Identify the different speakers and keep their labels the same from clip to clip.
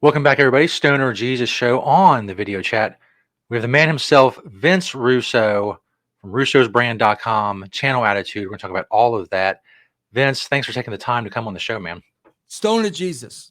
Speaker 1: Welcome back, everybody. Stoner Jesus Show on the video chat. We have the man himself, Vince Russo from russosbrand.com, Channel Attitude. We're going to talk about all of that. Vince, thanks for taking the time to come on the show, man.
Speaker 2: Stoner Jesus.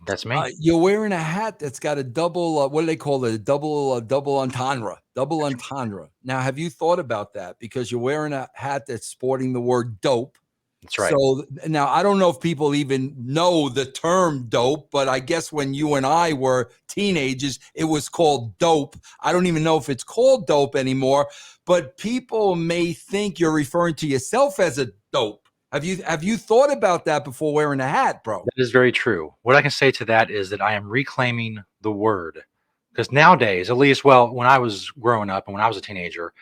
Speaker 1: That's me.
Speaker 2: You're wearing a hat that's got a double, what do they call it? A double entendre. Double entendre. Now, have you thought about that? Because you're wearing a hat that's sporting the word dope.
Speaker 1: That's right.
Speaker 2: So now I don't know if people even know the term dope, but I guess when you and I were teenagers, it was called dope. I don't even know if it's called dope anymore, but people may think you're referring to yourself as a dope. Have you thought about that before wearing a hat, bro?
Speaker 1: That is very true. What I can say to that is that I am reclaiming the word. Because nowadays, at least, well, when I was growing up and when I was a teenager,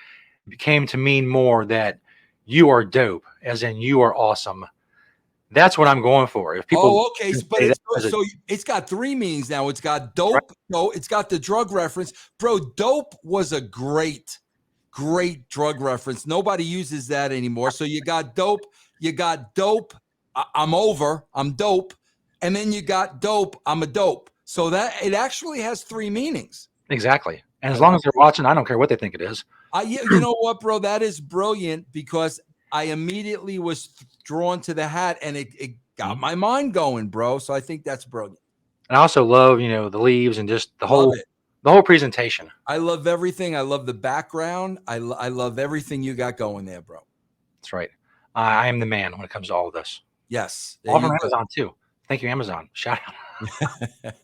Speaker 1: it became to mean more that you are dope, as in you are awesome. That's what I'm going for. If people,
Speaker 2: okay, but it's got three meanings now. It's got dope.
Speaker 1: Right.
Speaker 2: No, it's got the drug reference, bro. Dope was a great drug reference. Nobody uses that anymore. So you got dope. You got dope. I'm over. I'm dope. And then you got dope. I'm a dope. So that it actually has three meanings.
Speaker 1: Exactly. And as long as they're watching, I don't care what they think it is.
Speaker 2: You know what, bro? That is brilliant because I immediately was drawn to the hat and it got my mind going, bro. So I think that's brilliant.
Speaker 1: And I also love, the leaves and just the whole presentation.
Speaker 2: I love everything. I love the background. I love everything you got going there, bro.
Speaker 1: That's right. I am the man when it comes to all of this.
Speaker 2: Yes.
Speaker 1: All from Amazon too. Thank you, Amazon. Shout out.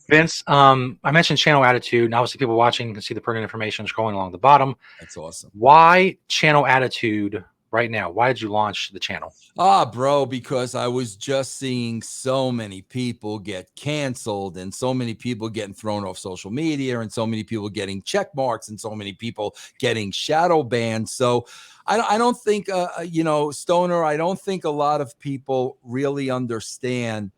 Speaker 1: Vince, I mentioned Channel Attitude, and obviously people watching can see the pertinent information scrolling along the bottom.
Speaker 2: That's awesome.
Speaker 1: Why Channel Attitude right now? Why did you launch the channel?
Speaker 2: Bro, because I was just seeing so many people get canceled and so many people getting thrown off social media and so many people getting check marks and so many people getting shadow banned. So I don't think, Stoner, I don't think a lot of people really understand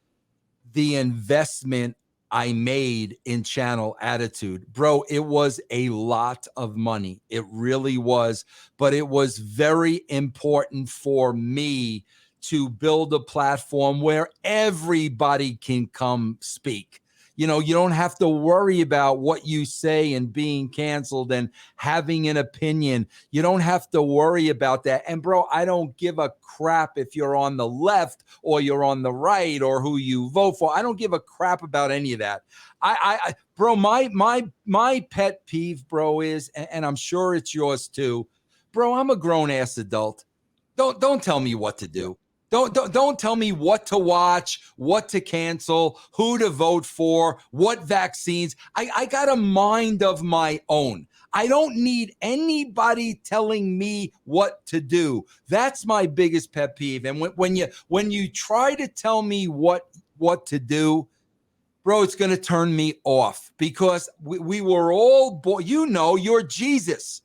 Speaker 2: the investment I made in Channel Attitude. Bro, it was a lot of money. It really was. But it was very important for me to build a platform where everybody can come speak. You don't have to worry about what you say and being canceled and having an opinion. You don't have to worry about that. And bro, I don't give a crap if you're on the left or you're on the right or who you vote for. I don't give a crap about any of that. Bro, my pet peeve, bro, is, and I'm sure it's yours too, bro. I'm a grown ass adult. Don't tell me what to do. Don't tell me what to watch, what to cancel, who to vote for, what vaccines. I got a mind of my own. I don't need anybody telling me what to do. That's my biggest pet peeve. And when you try to tell me what to do, bro, it's going to turn me off because we were all born. You're Jesus.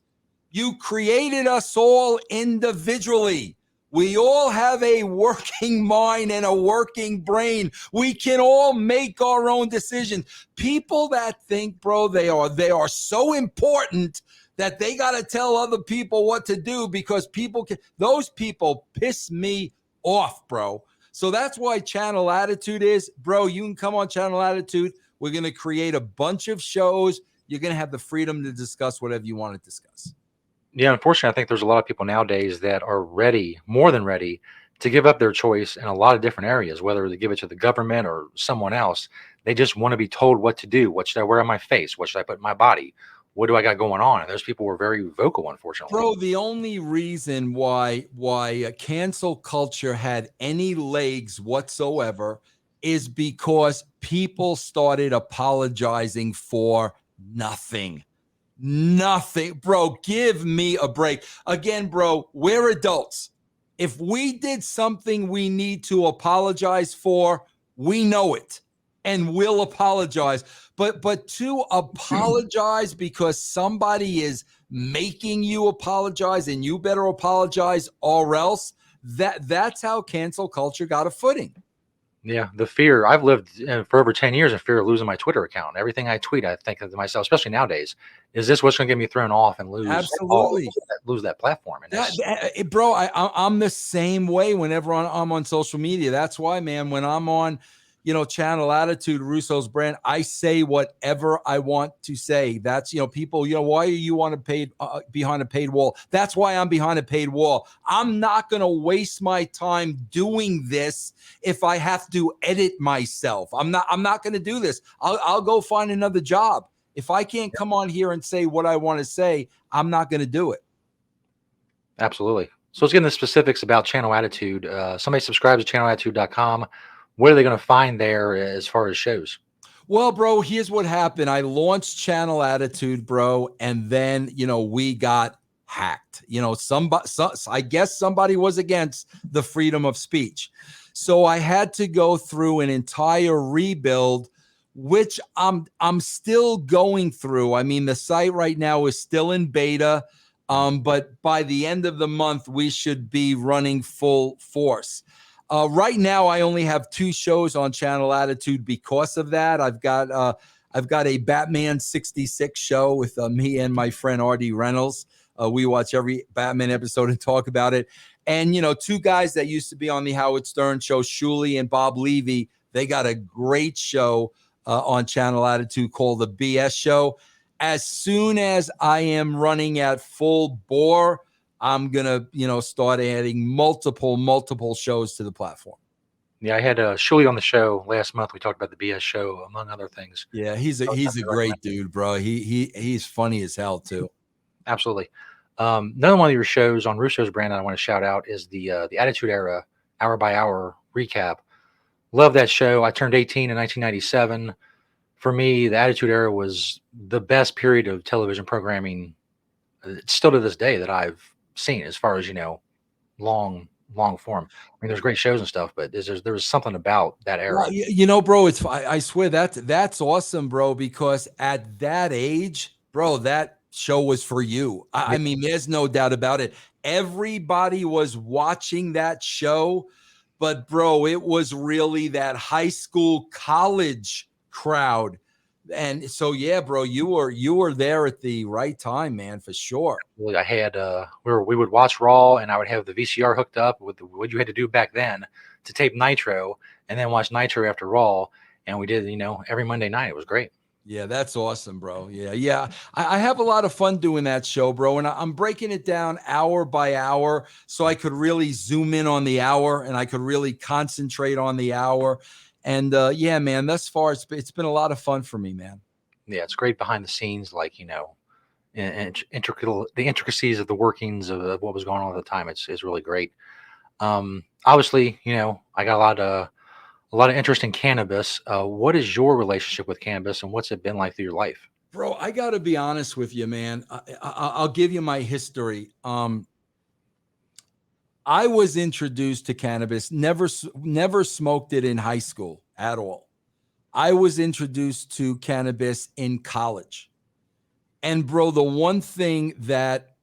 Speaker 2: You created us all individually. We all have a working mind and a working brain. We can all make our own decisions. People that think, bro, they are so important that they got to tell other people what to do because those people piss me off, bro. So that's why Channel Attitude is, bro, you can come on Channel Attitude. We're going to create a bunch of shows. You're going to have the freedom to discuss whatever you want to discuss.
Speaker 1: Yeah, unfortunately, I think there's a lot of people nowadays that are ready, more than ready, to give up their choice in a lot of different areas, whether they give it to the government or someone else. They just want to be told what to do. What should I wear on my face? What should I put in my body? What do I got going on? And those people were very vocal, unfortunately.
Speaker 2: Bro, the only reason why cancel culture had any legs whatsoever is because people started apologizing for nothing. Nothing, bro. Give me a break. Again, bro, we're adults. If we did something we need to apologize for, we know it and we'll apologize. But to apologize because somebody is making you apologize and you better apologize or else, that's how cancel culture got a footing.
Speaker 1: Yeah, the fear. I've lived for over 10 years in fear of losing my Twitter account. Everything I tweet, I think of myself, especially nowadays, is this what's going to get me thrown off and lose lose that platform? And
Speaker 2: bro, I'm the same way whenever I'm on social media. That's why, man, when I'm on, Channel Attitude, Russo's brand. I say whatever I want to say. That's, people, why are you on a paid behind a paid wall? That's why I'm behind a paid wall. I'm not going to waste my time doing this if I have to edit myself. I'm not going to do this. I'll go find another job. If I can't come on here and say what I want to say, I'm not going to do it.
Speaker 1: Absolutely. So let's get into the specifics about Channel Attitude. Somebody subscribes to channelattitude.com. What are they going to find there as far as shows?
Speaker 2: Well, bro, here's what happened. I launched Channel Attitude, bro, and then, we got hacked. I guess somebody was against the freedom of speech. So I had to go through an entire rebuild, which I'm still going through. I mean, the site right now is still in beta, but by the end of the month, we should be running full force. Right now, I only have 2 shows on Channel Attitude because of that. I've got a Batman 66 show with me and my friend Artie Reynolds. We watch every Batman episode and talk about it. And 2 guys that used to be on the Howard Stern show, Shuley and Bob Levy, they got a great show on Channel Attitude called The BS Show. As soon as I am running at full bore, I'm going to, start adding multiple shows to the platform.
Speaker 1: Yeah, I had Shuley on the show last month. We talked about the BS show, among other things.
Speaker 2: Yeah, he's a great dude, bro. He's funny as hell too.
Speaker 1: Absolutely. Another one of your shows on Russo's brand I want to shout out is the Attitude Era Hour by Hour recap. Love that show. I turned 18 in 1997. For me, the Attitude Era was the best period of television programming, still to this day, that I've seen, as far as long form. I mean, there's great shows and stuff, but there was something about that era.
Speaker 2: Well, bro, I swear that's awesome, bro, because at that age, bro, that show was for you. I mean, there's no doubt about it. Everybody was watching that show, but bro, it was really that high school, college crowd. And so, yeah, bro, you were there at the right time, man, for sure.
Speaker 1: I had we would watch Raw, and I would have the VCR hooked up with what you had to do back then to tape Nitro, and then watch Nitro after Raw. And we did, every Monday night. It was great.
Speaker 2: Yeah, that's awesome, bro. Yeah. I have a lot of fun doing that show, bro. And I'm breaking it down hour by hour so I could really zoom in on the hour and I could really concentrate on the hour. And yeah, man, thus far it's been a lot of fun for me, man.
Speaker 1: Yeah, it's great behind the scenes, like and the intricacies of the workings of what was going on at the time. It's really great. Obviously, I got a lot of interest in cannabis. What is your relationship with cannabis, and what's it been like through your life?
Speaker 2: Bro, I got to be honest with you, man. I'll give you my history. I was introduced to cannabis, never smoked it in high school at all. I was introduced to cannabis in college. And bro, the one thing that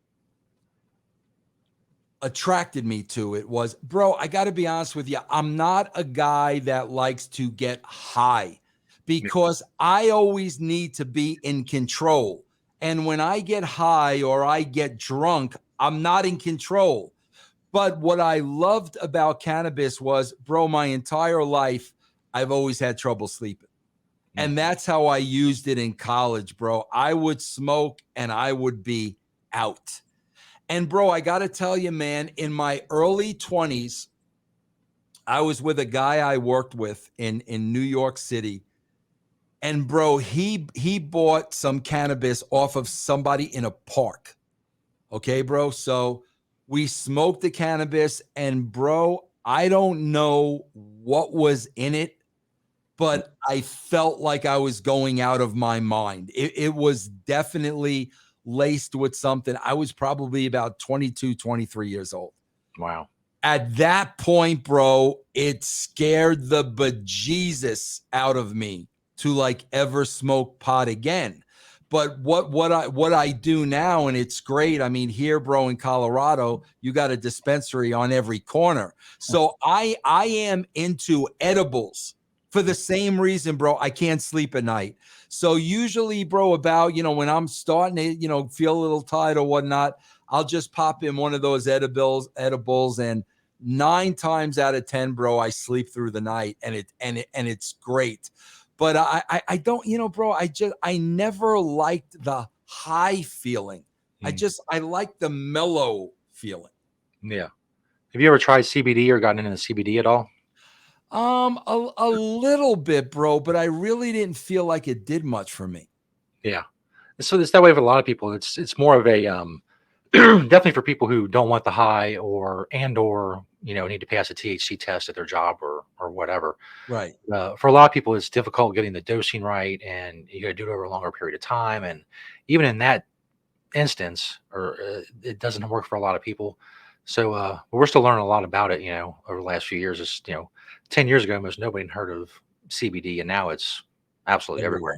Speaker 2: attracted me to it was, bro, I got to be honest with you. I'm not a guy that likes to get high because I always need to be in control. And when I get high or I get drunk, I'm not in control. But what I loved about cannabis was, bro, my entire life, I've always had trouble sleeping. And that's how I used it in college, bro. I would smoke and I would be out. And bro, I got to tell you, man, in my early 20s, I was with a guy I worked with in New York City. And bro, he bought some cannabis off of somebody in a park. Okay, bro? So we smoked the cannabis and bro, I don't know what was in it, but I felt like I was going out of my mind. It was definitely laced with something. I was probably about 22, 23 years old.
Speaker 1: Wow.
Speaker 2: At that point, bro, it scared the bejesus out of me to like ever smoke pot again. But what I do now, and it's great. I mean, here, bro, in Colorado, you got a dispensary on every corner. So I am into edibles for the same reason, bro. I can't sleep at night. So usually, bro, about, when I'm starting to, feel a little tired or whatnot, I'll just pop in one of those edibles and, 9 times out of 10, bro, I sleep through the night, and it's great. But I don't, bro, I never liked the high feeling.
Speaker 1: Mm,
Speaker 2: I like the mellow feeling.
Speaker 1: yeah. Have you ever tried CBD or gotten into CBD at all?
Speaker 2: A little bit, bro, but I really didn't feel like it did much for me.
Speaker 1: Yeah. So it's that way for a lot of people. It's more of a definitely for people who don't want the high or need to pass a THC test at their job or whatever.
Speaker 2: Right.
Speaker 1: For a lot of people, it's difficult getting the dosing right, and you got to do it over a longer period of time. And even in that instance, or it doesn't work for a lot of people. So we're still learning a lot about it. Over the last few years. 10 years ago, almost nobody had heard of CBD, and now it's absolutely everywhere.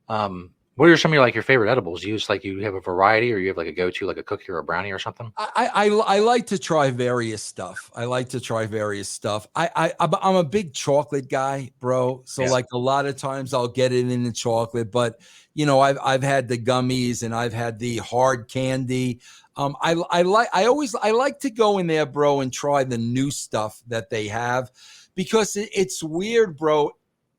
Speaker 2: Everywhere.
Speaker 1: What are some of your favorite edibles? You have a variety, or you have like a go-to, like a cookie or a brownie or something?
Speaker 2: I like to try various stuff. I like to try various stuff. I'm a big chocolate guy, bro. So
Speaker 1: Yeah.
Speaker 2: like a lot of times I'll get it in the chocolate, but I've had the gummies and I've had the hard candy. I like to go in there, bro, and try the new stuff that they have, because it's weird, bro.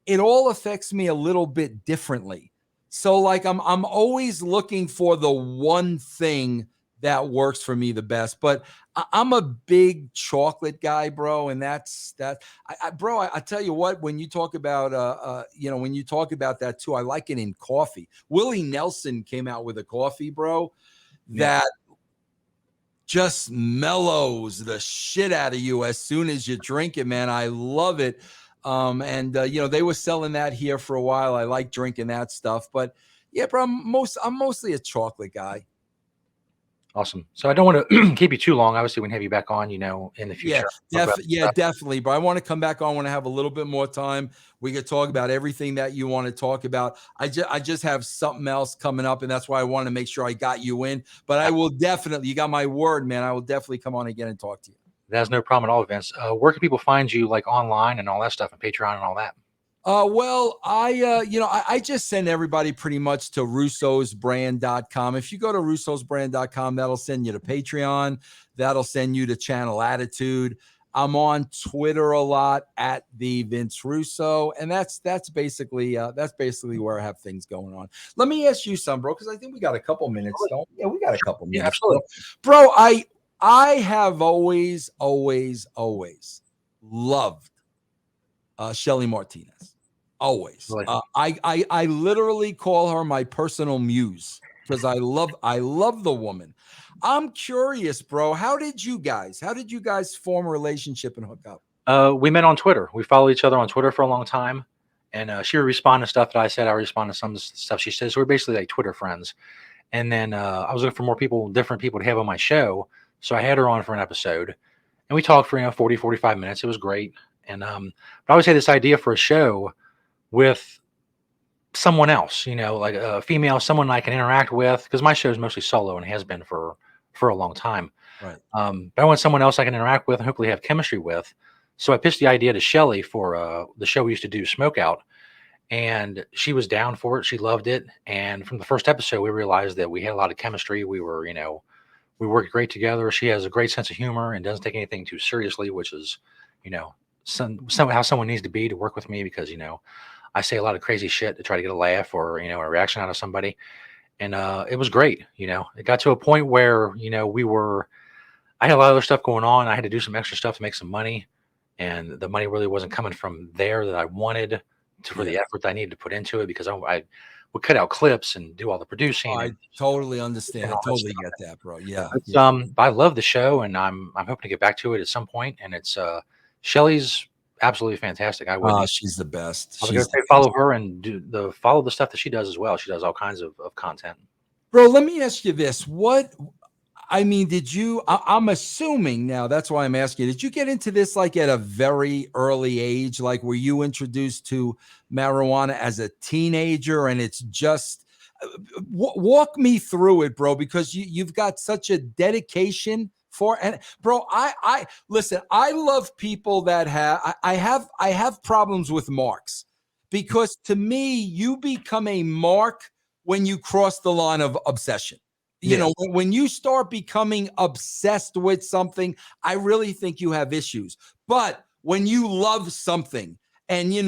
Speaker 2: It all affects me a little bit differently. So like I'm always looking for the one thing that works for me the best. But I'm a big chocolate guy, bro, and that's that. Bro, I tell you what, when you talk about, when you talk about that too, I like it in coffee. Willie Nelson came out with a coffee, bro,
Speaker 1: Yeah.
Speaker 2: that just mellows the shit out of you as soon as you drink it, man. I love it. And they were selling that here for a while. I like drinking that stuff, but yeah, bro, I'm mostly a chocolate guy.
Speaker 1: Awesome. So I don't want to keep you too long. Obviously, we can have you back on, in the
Speaker 2: Yeah,
Speaker 1: future. Talk about
Speaker 2: yeah, definitely. But I want to come back on when I have a little bit more time. We could talk about everything that you want to talk about. I just have something else coming up, and that's why I want to make sure I got you in. But I will definitely, you got my word, man. I will definitely come on again and talk to you.
Speaker 1: That's no problem at all, Vince. Where can people find you, like online and all that stuff, and Patreon and all that?
Speaker 2: Well, I just send everybody pretty much to russosbrand.com. If you go to russosbrand.com, that'll send you to Patreon. That'll send you to Channel Attitude. I'm on Twitter a lot at the Vince Russo, and that's basically where I have things going on. Let me ask you some, bro, because I think we got a couple minutes. Don't we? Yeah, we got a couple
Speaker 1: Yeah,
Speaker 2: minutes,
Speaker 1: absolutely.
Speaker 2: bro. I have always loved Shelly Martinez. Always.
Speaker 1: Really.
Speaker 2: I literally call her my personal muse because I love the woman. I'm curious, bro. How did you guys form a relationship and hook up?
Speaker 1: We met on Twitter. We followed each other on Twitter for a long time, and she would respond to stuff that I said. I would respond to some stuff she said. So we're basically like Twitter friends. And then I was looking for more people, different people to have on my show. So I had her on for an episode, and we talked for 40, 45 minutes. It was great. And but I always had this idea for a show with someone else, like a female, someone I can interact with, because my show is mostly solo and has been for a long time.
Speaker 2: Right.
Speaker 1: But I want someone else I can interact with and hopefully have chemistry with. So I pitched the idea to Shelly for the show we used to do, Smoke Out, and she was down for it. She loved it, and from the first episode, we realized that we had a lot of chemistry. We worked great together. She has a great sense of humor and doesn't take anything too seriously, which is, how someone needs to be to work with me, because I say a lot of crazy shit to try to get a laugh or a reaction out of somebody, and it was great. It got to a point where I had a lot of other stuff going on. I had to do some extra stuff to make some money, and the money really wasn't coming from there that I wanted for
Speaker 2: Yeah.
Speaker 1: the effort that I needed to put into it, because I would cut out clips and do all the producing
Speaker 2: I
Speaker 1: and
Speaker 2: totally understand. I
Speaker 1: all that
Speaker 2: totally
Speaker 1: stuff.
Speaker 2: get that, bro. Yeah.
Speaker 1: It's,
Speaker 2: Yeah.
Speaker 1: I love the show, and I'm hoping to get back to it at some point. And it's Shelly's absolutely fantastic.
Speaker 2: She's the best.
Speaker 1: I would go
Speaker 2: She's the
Speaker 1: say
Speaker 2: best.
Speaker 1: follow her and follow the stuff that she does as well. She does all kinds of content.
Speaker 2: Bro, let me ask you this. Did you, I'm assuming now, that's why I'm asking, did you get into this like at a very early age? Like, were you introduced to marijuana as a teenager and it's just, walk me through it, bro, because you've got such a dedication for, and bro, I listen, I love people that I have problems with marks, because to me, you become a mark when you cross the line of obsession. You
Speaker 1: Yeah.
Speaker 2: know, when you start becoming obsessed with something, I really think you have issues. But when you love something and you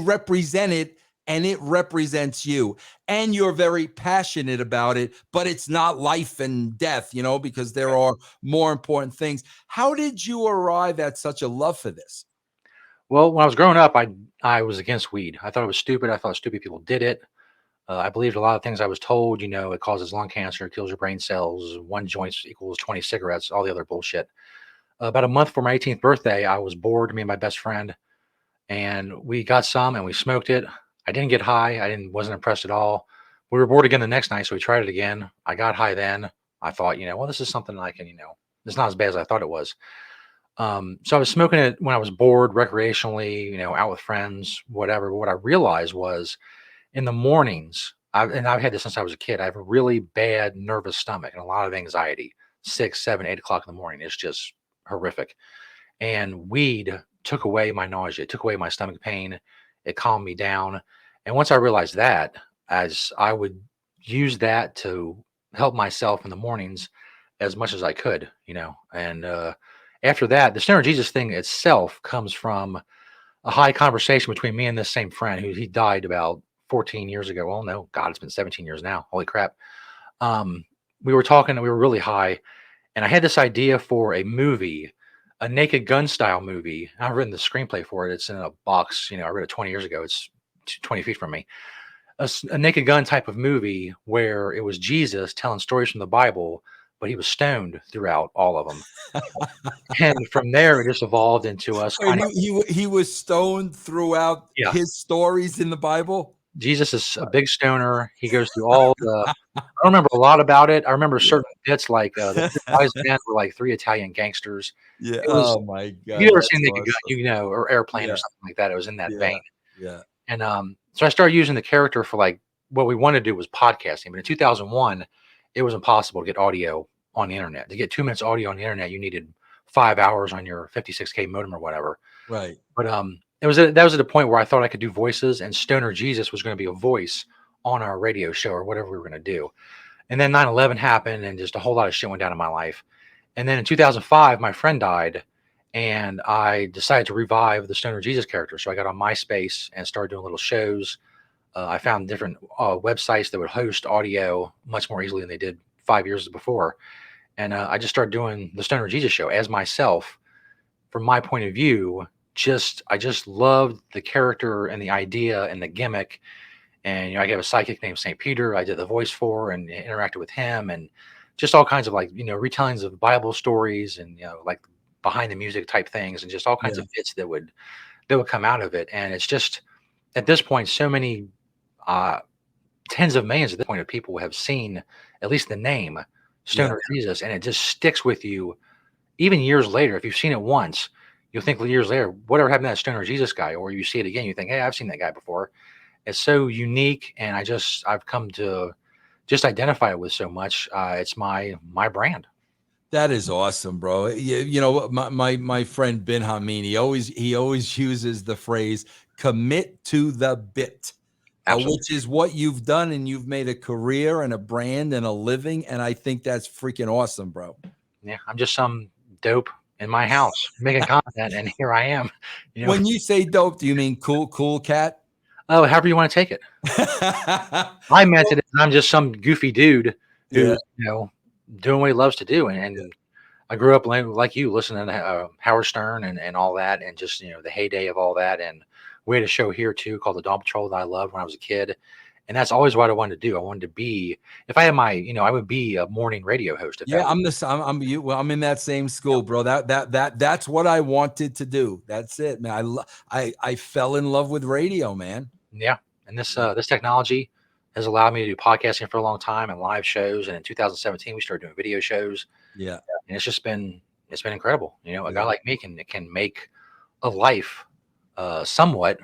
Speaker 2: represent it and it represents you and you're very passionate about it, but it's not life and death, because there are more important things. How did you arrive at such a love for this?
Speaker 1: Well, when I was growing up, I was against weed. I thought it was stupid. I thought stupid people did it. I believed a lot of things I was told. It causes lung cancer, kills your brain cells. One joint equals 20 cigarettes. All the other bullshit. About a month for my 18th birthday, I was bored. Me and my best friend, and we got some and we smoked it. I didn't get high. I didn't wasn't impressed at all. We were bored again the next night, so we tried it again. I got high then. I thought, well, this is something I can, it's not as bad as I thought it was. So I was smoking it when I was bored, recreationally, out with friends, whatever. But what I realized was in the mornings, and I've had this since I was a kid. I have a really bad nervous stomach and a lot of anxiety. 6, 7, 8 o'clock in the morning. It's just horrific. And weed took away my nausea, it took away my stomach pain, it calmed me down. And once I realized that, as I would use that to help myself in the mornings as much as I could, and after that, the Stoner Jesus thing itself comes from a high conversation between me and this same friend who he died about 14 years ago. Well, no, God, it's been 17 years now. Holy crap. Um, we were talking, we were really high, and I had this idea for a movie, a Naked Gun style movie. I've written the screenplay for it. It's in a box. I read it 20 years ago. It's 20 feet from me. A Naked Gun type of movie where it was Jesus telling stories from the Bible, but he was stoned throughout all of them. And from there, it just evolved into us
Speaker 2: Wait,
Speaker 1: kind of,
Speaker 2: he was stoned throughout
Speaker 1: yeah.
Speaker 2: his stories in the Bible?
Speaker 1: Jesus is a big stoner. He goes through all the. I don't remember a lot about it. I remember
Speaker 2: Yeah.
Speaker 1: certain bits, like the three wise men were like three Italian gangsters.
Speaker 2: Yeah.
Speaker 1: It was.
Speaker 2: Oh my
Speaker 1: If you
Speaker 2: God,
Speaker 1: ever
Speaker 2: that's
Speaker 1: seen Naked Gun,
Speaker 2: awesome.
Speaker 1: or Airplane or
Speaker 2: Yeah.
Speaker 1: something like that, it was in that
Speaker 2: Yeah.
Speaker 1: vein.
Speaker 2: Yeah.
Speaker 1: And so I started using the character for like what we wanted to do was podcasting. But in 2001, it was impossible to get audio on the internet. To get 2 minutes audio on the internet, you needed 5 hours on your 56K modem or whatever.
Speaker 2: Right.
Speaker 1: But that was at a point where I thought I could do voices, and Stoner Jesus was going to be a voice on our radio show or whatever we were going to do. And then 9/11 happened, and just a whole lot of shit went down in my life. And then in 2005, my friend died, and I decided to revive the Stoner Jesus character. So I got on MySpace and started doing little shows. I found different websites that would host audio much more easily than they did 5 years before. And I just started doing the Stoner Jesus show as myself. From my point of view, I just loved the character and the idea and the gimmick. And I have a psychic named St. Peter. I did the voice for and interacted with him, and just all kinds of like retellings of Bible stories and like behind the music type things, and just all kinds
Speaker 2: Yeah.
Speaker 1: of bits that would come out of it. And it's just at this point, so many uh, tens of millions at this point of people have seen at least the name
Speaker 2: Yeah.
Speaker 1: Stoner Jesus, and it just sticks with you even years later. If you've seen it once, you'll think years later, whatever happened to that Stoner Jesus guy, or you see it again, you think, hey, I've seen that guy before. It's so unique, and I've come to just identify it with so much. It's my brand.
Speaker 2: That is awesome, bro. My friend Ben Hameen, he always uses the phrase "commit to the bit,"
Speaker 1: Absolutely.
Speaker 2: which is what you've done, and you've made a career and a brand and a living, and I think that's freaking awesome, bro.
Speaker 1: Yeah, I'm just some dope in my house making content, and here I am. You know,
Speaker 2: When you say dope, do you mean cool cat?
Speaker 1: oh, however you want to take it. I meant it as I'm just some goofy dude
Speaker 2: Yeah,
Speaker 1: who's doing what he loves to do, and,
Speaker 2: yeah,
Speaker 1: and I grew up like you, listening to Howard Stern and all that, and just the heyday of all that. And we had a show here too called the Dawn Patrol that I loved when I was a kid, and that's always what I wanted to do. I wanted to be, if I had I would be a morning radio host if
Speaker 2: yeah.
Speaker 1: that was.
Speaker 2: I'm you. Well, I'm in that same school, bro. That's what I wanted to do. That's it, man. I fell in love with radio, man.
Speaker 1: Yeah, and this
Speaker 2: Yeah,
Speaker 1: this technology has allowed me to do podcasting for a long time and live shows. And in 2017, we started doing video shows,
Speaker 2: yeah,
Speaker 1: and it's been incredible. A guy
Speaker 2: yeah.
Speaker 1: like me can make a life somewhat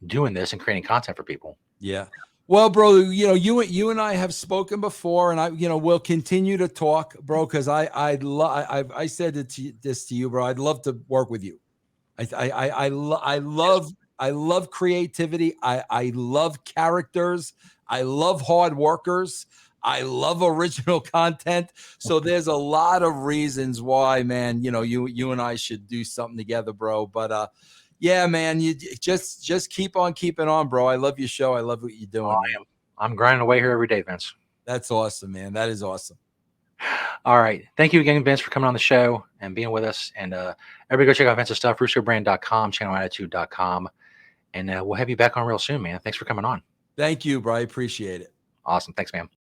Speaker 1: doing this and creating content for people.
Speaker 2: Yeah. Well, bro, you and I have spoken before, and we'll continue to talk, bro, because I said this to you, bro. I'd love to work with you. I
Speaker 1: Yes.
Speaker 2: love creativity. I love characters. I love hard workers. I love original content. So there's a lot of reasons why, man, you and I should do something together, bro. But yeah, man, you just keep on keeping on, bro. I love your show. I love what you're doing, man.
Speaker 1: I'm grinding away here every day, Vince.
Speaker 2: That's awesome, man. That is awesome.
Speaker 1: All right. Thank you again, Vince, for coming on the show and being with us. And everybody go check out Vince's stuff, russobrand.com, channelattitude.com. And we'll have you back on real soon, man. Thanks for coming on.
Speaker 2: Thank you, bro. I appreciate it.
Speaker 1: Awesome. Thanks, man.